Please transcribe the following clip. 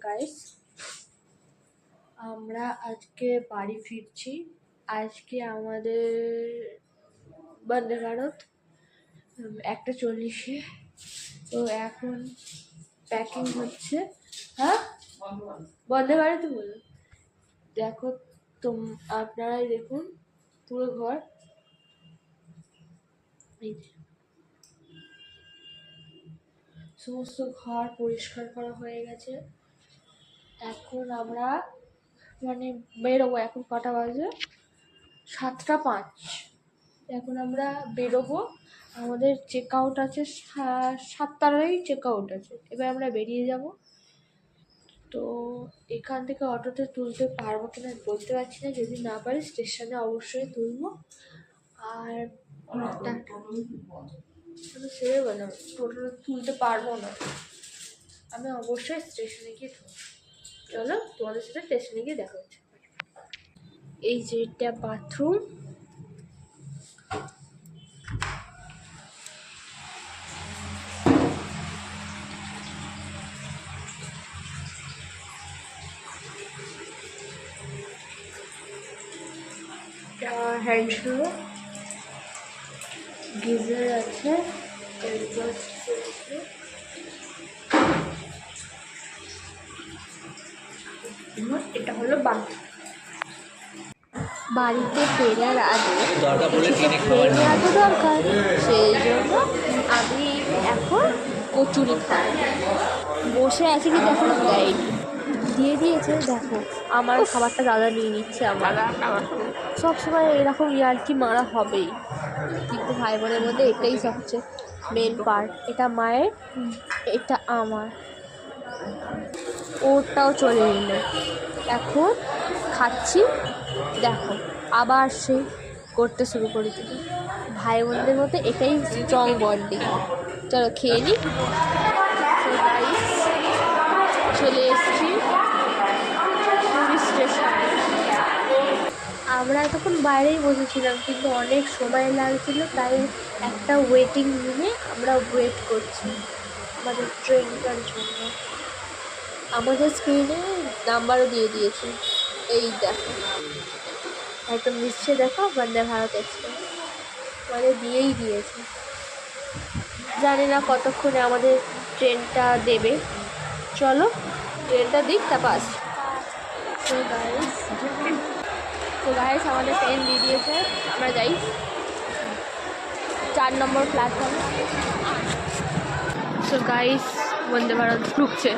Guys, আমরা আজকে বাড়ি ফিরছি। আজকে আমাদের বন্দে ভারত 1:40-এ। তো এখন প্যাকিং হচ্ছে। হ্যাঁ, বন্দে ভারত বলো। দেখো আপনারাই দেখুন পুরো ঘর। সমস্ত ঘর পরিষ্কার করা হয়ে গেছে। এখন আমরা বেরোবো। এখন কটা বাজে? 7:05। এখন আমরা বেরোবো। আমাদের চেক আউট আছে 7টায় চেক আউট আছে। এবার আমরা বেরিয়ে যাব। তো এখান থেকে অটোতে তুলতে পারবো কিনা বলতে পারছি না। যদি না পারি স্টেশনে অবশ্যই তুলবো। আর সে বলো টোটো তুলতে পারবো না, আমি অবশ্যই স্টেশনে গিয়ে তুলবো। চলো তোমাদের সাথে স্টেশনে গিয়ে দেখা হচ্ছে। এই যে এটা বাথরুম। হ্যান্ড শাওয়ার, গিজার আছে, এটা হলো বাথরুম। বাড়িতে ফেরার আগে দরকার, সেই জন্য আমি এখন কচুরি খাই। বসে আছি কিন্তু এখন দেয়নি, দিয়ে দিয়েছে। দেখো আমার খাবারটা দাদা নিয়ে নিচ্ছে। আমার সবসময় এরকম ইয়ার্কি মারা হবেই, কিন্তু ভাই বোনের মধ্যে এটাই সবচেয়ে মেন পার্ট। এটা মায়ের, এটা আমার। ওরটাও চলে এলো। এখন খাচ্ছি। দেখো আবার সে করতে শুরু করে দিল। ভাই বোনদের মধ্যে এটাই স্ট্রং বন্ডিং। চলো খেয়ে নিই। চলে এসেছি পুরী স্টেশনে। আমরা এতক্ষণ বাইরেই বসেছিলাম, কিন্তু অনেক সময় লাগছিল, তাই একটা ওয়েটিং রুমে আমরা ওয়েট করছি আমাদের ট্রেনটার জন্য। আমাদের স্ক্রিনে নাম্বারও দিয়ে দিয়েছে, এই দেখো একদম নিশ্চয় দেখো বন্দে ভারত এক্সপ্রেস আমাদের দিয়েই দিয়েছে। জানি না কতক্ষণে আমাদের ট্রেনটা দেবে। চলো ট্রেনটা দিক তারপর আসি। তো গাইস আমাদের ট্রেন দিয়ে দিয়েছে, আমরা যাই 4 নম্বর প্ল্যাটফর্মে। তো গাইস বন্দে ভারত ঢুকছে।